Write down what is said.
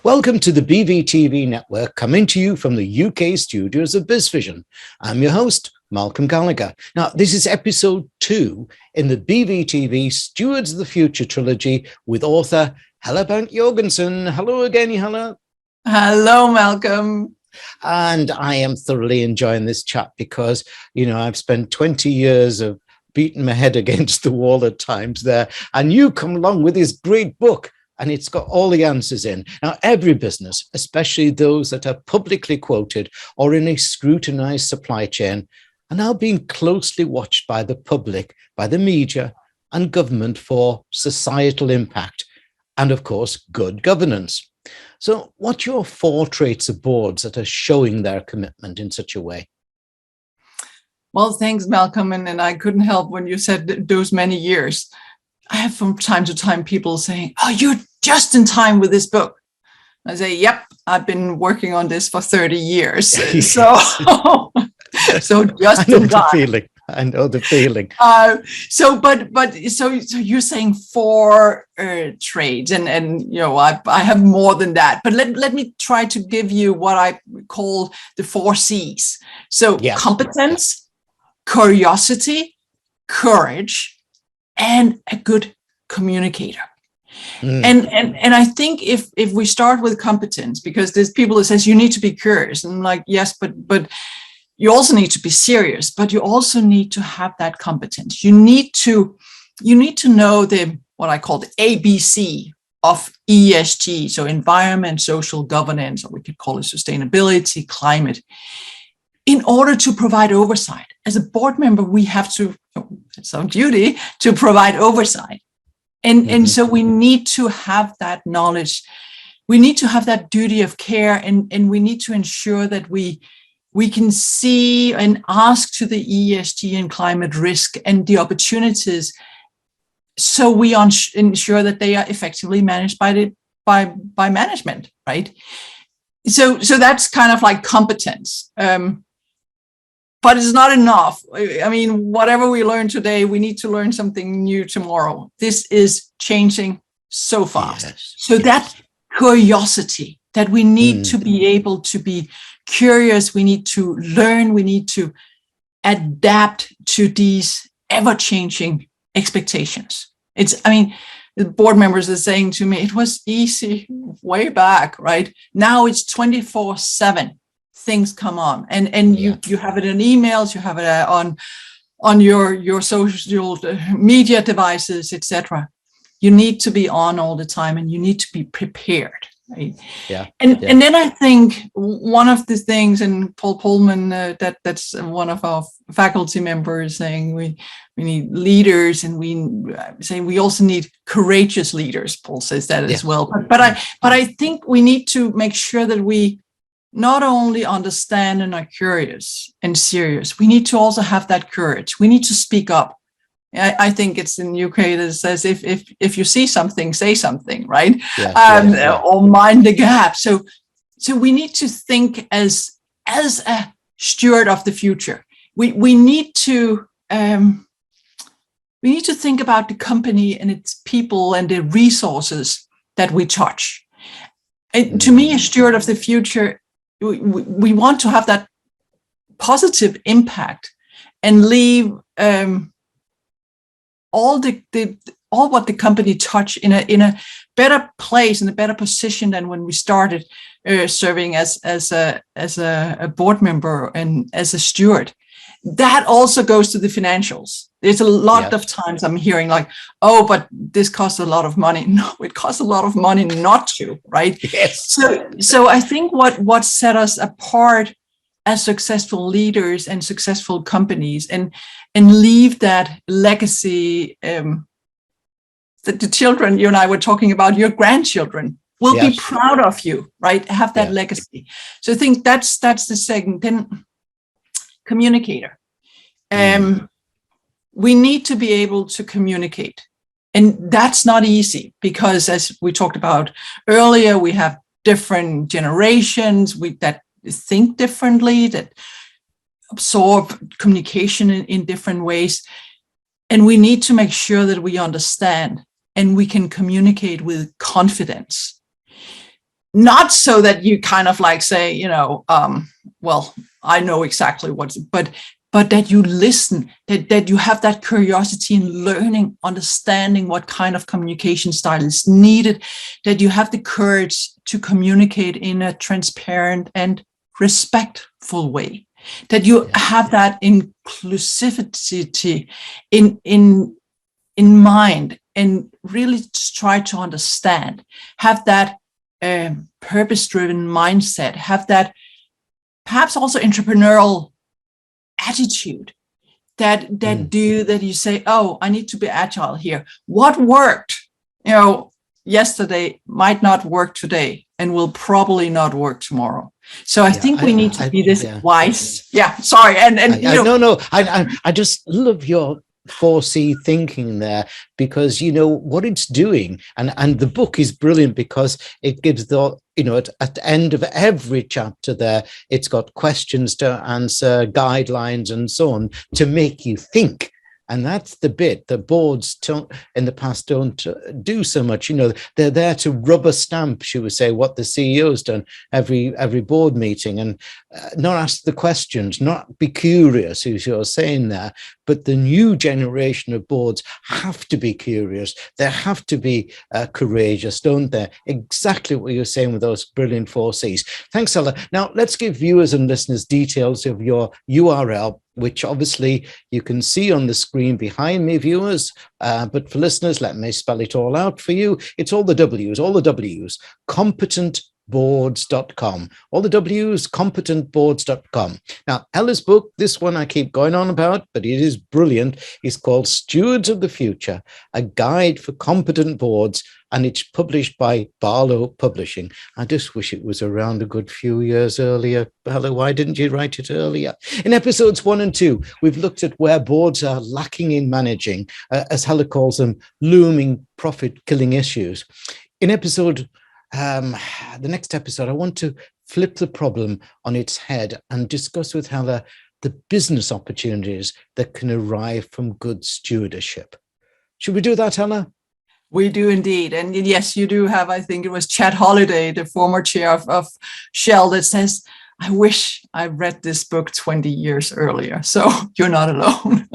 Welcome to the BVTV Network, coming to you from the UK studios of BizVision. I'm your host, Malcolm Gallagher. Now, this is episode 2 in the BVTV Stewards of the Future Trilogy with author Helle Bank Jorgensen. Hello again, Helle. Hello, Malcolm. And I am thoroughly enjoying this chat because, I've spent 20 years of beating my head against the wall at times there, and you come along with this great book. And it's got all the answers in. Now, every business, especially those that are publicly quoted or in a scrutinized supply chain, are now being closely watched by the public, by the media and government for societal impact and, of course, good governance. So what are your 4 traits of boards that are showing their commitment in such a way? Well, thanks, Malcolm. And I couldn't help when you said those many years. I have from time to time people saying, "Oh, you're just in time with this book." I say, "Yep, I've been working on this for 30 years." So just in time. I know the feeling. So you're saying 4 traits, and I have more than that. But let me try to give you what I call the 4 C's. So yes. Competence, curiosity, courage, and a good communicator. And I think if we start with competence, because there's people that says you need to be curious, and I'm like, yes, but you also need to be serious, but you also need to have that competence. You need to know what I call the ABC of ESG, so environment, social governance, or we could call it sustainability, climate, in order to provide oversight. As a board member, we have to, it's our duty to provide oversight. And so we need to have that knowledge. We need to have that duty of care, and we need to ensure that we can see and ask to the ESG and climate risk and the opportunities, so we ensure that they are effectively managed by management, right? So that's kind of like competence. But it's not enough. I mean, whatever we learn today, we need to learn something new tomorrow. This is changing so fast. Yes. So that curiosity, that we need to be able to be curious, we need to learn, we need to adapt to these ever-changing expectations. The board members are saying to me, it was easy way back, right? Now it's 24/7. Things come on, and you have it in emails, you have it on your social media devices, etc. You need to be on all the time, and you need to be prepared, right? And then I think one of the things, and Paul Pullman, that's one of our faculty members, saying we need leaders, and we also need courageous leaders. Paul says that as well. But I think we need to make sure that we not only understand and are curious and serious, we need to also have that courage. We need to speak up. I think it's in UK that says if you see something, say something, right? Or mind the gap. So we need to think as a steward of the future. We need to think about the company and its people and the resources that we touch. And to me, a steward of the future, we want to have that positive impact and leave all what the company touch in a better place, in a better position than when we started serving as a board member and as a steward. That also goes to the financials. There's a lot of times I'm hearing like, "Oh, but this costs a lot of money." No, it costs a lot of money not to, right? Yes. So I think what set us apart as successful leaders and successful companies, and leave that legacy, that the children, you and I were talking about, your grandchildren will be proud of you, right? Have that legacy. So I think that's the second. Then communicator. We need to be able to communicate. And that's not easy because, as we talked about earlier, we have different generations that think differently, that absorb communication in different ways. And we need to make sure that we understand and we can communicate with confidence. not so that you kind of like say, well, I know exactly but that you listen, that you have that curiosity in learning, understanding what kind of communication style is needed, that you have the courage to communicate in a transparent and respectful way, that you have that inclusivity in mind, and really try to understand, have that purpose-driven mindset, have that perhaps also entrepreneurial attitude, that you say, oh, I need to be agile here. What worked, yesterday might not work today, and will probably not work tomorrow. So I think we need to be this wise. Yeah, sorry. I just love your 4C thinking there, because what it's doing, and the book is brilliant because it gives at the end of every chapter there, it's got questions to answer, guidelines and so on, to make you think. And that's the bit that boards in the past don't do so much. They're there to rubber stamp, should we say, what the CEO's done every board meeting, and not ask the questions, not be curious, as you're saying there. But the new generation of boards have to be curious. They have to be courageous, don't they? Exactly what you're saying with those brilliant 4Cs. Thanks, Helle. Now, let's give viewers and listeners details of your URL, which obviously you can see on the screen behind me, viewers. But for listeners, let me spell it all out for you. It's all the W's, competentboards.com. All the W's, competentboards.com. Now, Helle's book, this one I keep going on about, but it is brilliant. It's called Stewards of the Future, a guide for competent boards, and it's published by Barlow Publishing. I just wish it was around a good few years earlier. Helle, why didn't you write it earlier? In episodes 1 and 2, we've looked at where boards are lacking in managing, as Helle calls them, looming profit-killing issues. In the next episode, I want to flip the problem on its head and discuss with Helle the business opportunities that can arrive from good stewardship. Should we do that, Helle? We do indeed. And yes, you do have, I think it was Chad Holliday, the former chair of Shell, that says, I wish I read this book 20 years earlier. So you're not alone.